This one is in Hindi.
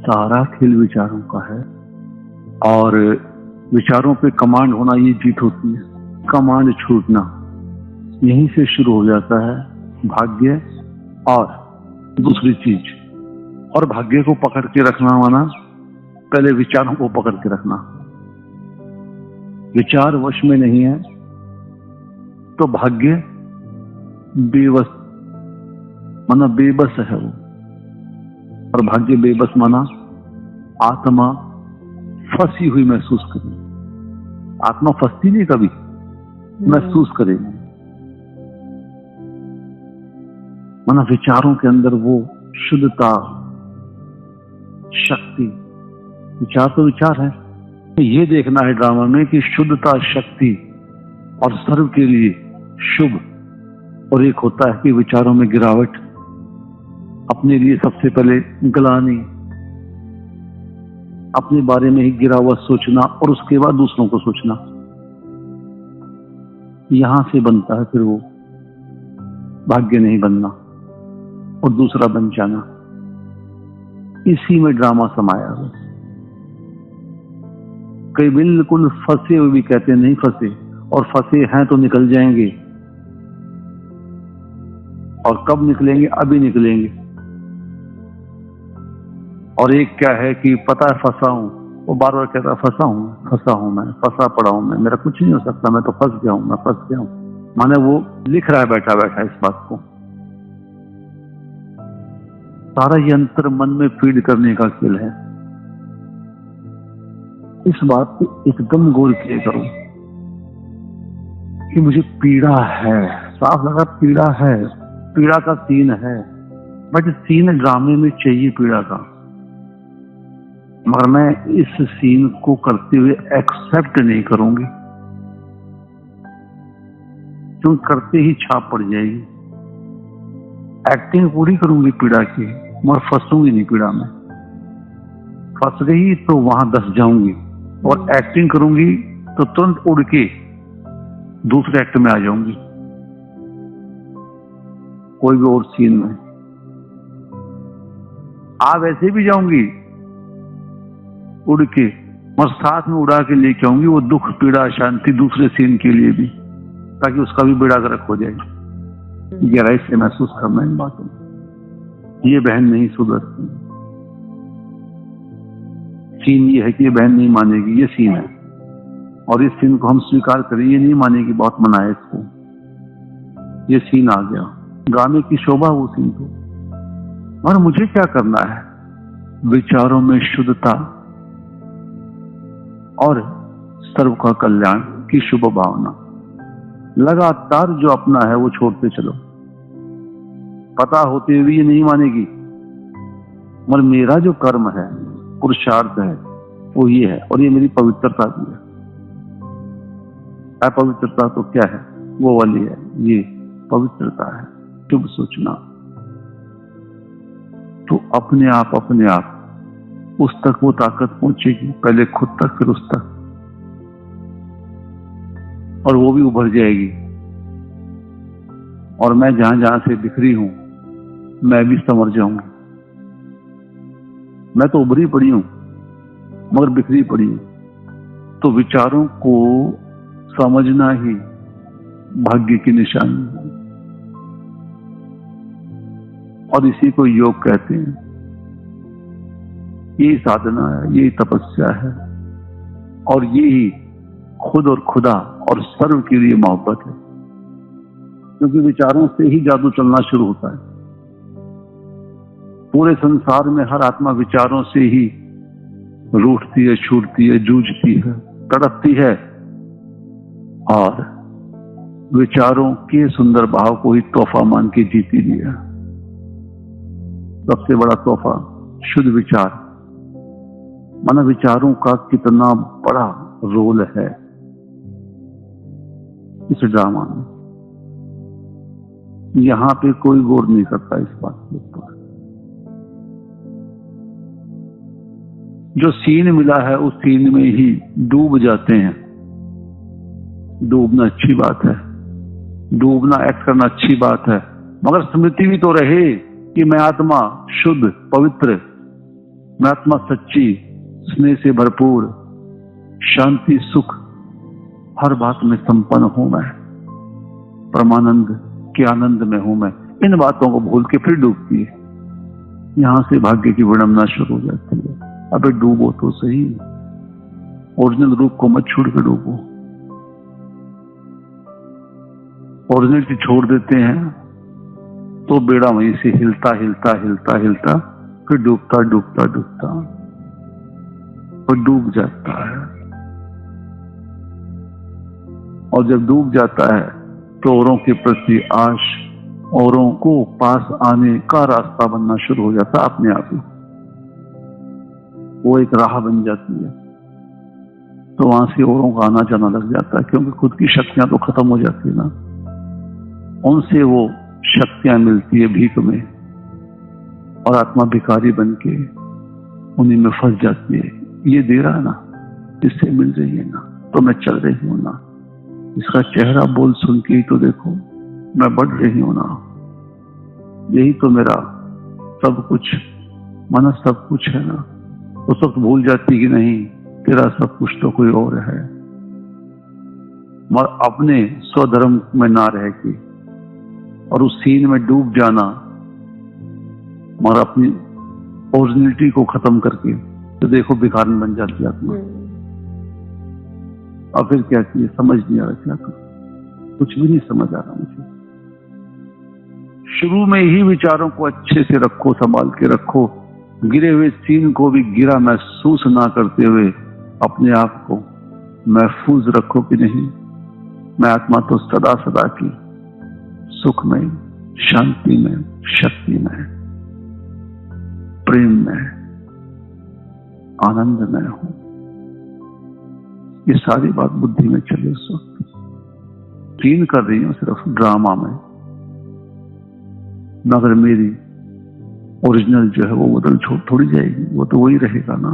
सारा खेल विचारों का है और विचारों पे कमांड होना ये जीत होती है। कमांड छूटना यहीं से शुरू हो जाता है भाग्य और दूसरी चीज। और भाग्य को पकड़ के रखना माना पहले विचारों को पकड़ के रखना। विचार वश में नहीं है तो भाग्य बेबस माना बेबस है वो, और भाग्य बेबस माना आत्मा फंसी हुई महसूस करे। आत्मा फंसती नहीं कभी, महसूस करेगी। माना विचारों के अंदर वो शुद्धता, शक्ति। विचार तो विचार है, ये देखना है ड्रामा में कि शुद्धता, शक्ति और सर्व के लिए शुभ। और एक होता है कि विचारों में गिरावट, अपने लिए सबसे पहले ग्लानि, अपने बारे में ही गिरा हुआ सोचना और उसके बाद दूसरों को सोचना। यहां से बनता है फिर वो भाग्य नहीं बनना और दूसरा बन जाना। इसी में ड्रामा समाया है। कई बिल्कुल फंसे हुए भी कहते नहीं फंसे, और फंसे हैं तो निकल जाएंगे। और कब निकलेंगे? अभी निकलेंगे। और एक क्या है कि पता है फंसा हूं, वो बार बार कहता है फंसा हूं मैं, फंसा पड़ा हूं मैं, मेरा कुछ नहीं हो सकता, मैं तो फंस गया हूं, मैं फंस गया हूं। माने वो लिख रहा है बैठा बैठा इस बात को। सारा यंत्र मन में फीड करने का खेल है। इस बात को एकदम गौर किया करो कि मुझे पीड़ा है, साफ लगा पीड़ा है, पीड़ा का सीन है, बट सीन ड्रामे में चाहिए पीड़ा का। मगर मैं इस सीन को करते हुए एक्सेप्ट नहीं करूंगी, क्योंकि करते ही छाप पड़ जाएगी। एक्टिंग पूरी करूंगी पीड़ा की, मगर फंसूंगी नहीं पीड़ा में। फंस गई तो वहां दस जाऊंगी, और एक्टिंग करूंगी तो तुरंत उड़ के दूसरे एक्ट में आ जाऊंगी, कोई भी और सीन में। वैसे भी जाऊंगी उड़ के, मगर साथ में उड़ा के लेके आऊंगी वो दुख, पीड़ा, शांति दूसरे सीन के लिए भी, ताकि उसका भी बेड़ा गर्क हो जाए। गहराई से महसूस करना इन बातों में। ये बहन नहीं सुधरती। सीन ये है कि ये बहन नहीं मानेगी, ये सीन है। और इस सीन को हम स्वीकार करें, ये नहीं मानेगी, बहुत मना है इसको। ये सीन आ गया, ड्रामे की शोभा वो सीन को। और मुझे क्या करना है? विचारों में शुद्धता और सर्व का कल्याण की शुभ भावना। लगातार जो अपना है वो छोड़ते चलो। पता होते हुए ये नहीं मानेगी, मगर मेरा जो कर्म है, पुरुषार्थ है, वो ये है, और ये मेरी पवित्रता भी है। अपवित्रता तो क्या है? वो वाली है, ये पवित्रता है, शुभ सोचना। तो अपने आप उस तक वो ताकत पहुंचेगी, पहले खुद तक फिर उस तक, और वो भी उभर जाएगी। और मैं जहां जहां से बिखरी हूं, मैं भी संवर जाऊंगी। मैं तो उभरी पड़ी हूं, मगर बिखरी पड़ी हूं। तो विचारों को समझना ही भाग्य की निशानी है, और इसी को योग कहते हैं। यही साधना है, यही तपस्या है, और यही खुद और खुदा और सर्व के लिए मोहब्बत है। क्योंकि विचारों से ही जादू चलना शुरू होता है। पूरे संसार में हर आत्मा विचारों से ही रूठती है, छूटती है, जूझती है, तड़पती है, और विचारों के सुंदर भाव को ही तोहफा मान के जीती लिया। सबसे बड़ा तोहफा शुद्ध विचार। माना विचारों का कितना बड़ा रोल है इस ड्रामा में। यहां पे कोई गौर नहीं करता इस बात के ऊपर। जो सीन मिला है उस सीन में ही डूब जाते हैं। डूबना अच्छी बात है, डूबना, एक्ट करना अच्छी बात है, मगर स्मृति भी तो रहे कि मैं आत्मा शुद्ध, पवित्र, मैं आत्मा सच्ची, स्नेह से भरपूर, शांति सुख हर बात में संपन्न हूं मैं, परमानंद के आनंद में हूं मैं। इन बातों को भूल के फिर डूबती है। यहां से भाग्य की विडंबना शुरू हो जाती है। अबे डूबो तो सही, ओरिजिनल रूप को मत छोड़ के डूबो। ओरिजिनलिटी छोड़ देते हैं तो बेड़ा वहीं से हिलता हिलता हिलता हिलता फिर डूबता डूबता डूबता और डूब जाता है। और जब डूब जाता है तो औरों के प्रति आश, औरों को पास आने का रास्ता बनना शुरू हो जाता है अपने आप ही। वो एक राह बन जाती है, तो वहां से औरों का आना जाना लग जाता है, क्योंकि खुद की शक्तियां तो खत्म हो जाती है ना। उनसे वो शक्तियां मिलती है भीख में, और आत्मा भिखारी बन के उन्हीं में फंस जाती है। ये दे रहा है ना, इससे मिल रही है ना, तो मैं चल रही हूं ना। इसका चेहरा बोल सुन के ही तो देखो, मैं बढ़ रही हूं ना। यही तो मेरा सब कुछ, माना सब कुछ है ना। उस वक्त भूल जाती कि नहीं, तेरा सब कुछ तो कोई और है। और अपने स्वधर्म में ना रह के और उस सीन में डूब जाना, और अपनी ओरिजिनलिटी को खत्म करके, तो देखो भिखारन बन जाती आत्मा। अब फिर क्या किए, समझ नहीं आ रहा क्या करूं, कुछ भी नहीं समझ आ रहा मुझे। शुरू में ही विचारों को अच्छे से रखो, संभाल के रखो। गिरे हुए सीन को भी गिरा महसूस ना करते हुए अपने आप को महफूज रखो कि नहीं, मैं आत्मा तो सदा सदा की सुख में, शांति में, शक्ति में, प्रेम में, आनंद में हूं। ये सारी बात बुद्धि में चले उस वक्त। सीन कर रही हूं सिर्फ ड्रामा में, मगर मेरी ओरिजिनल जो है वो बदल छोड़ थोड़ी जाएगी, वो तो वही रहेगा ना।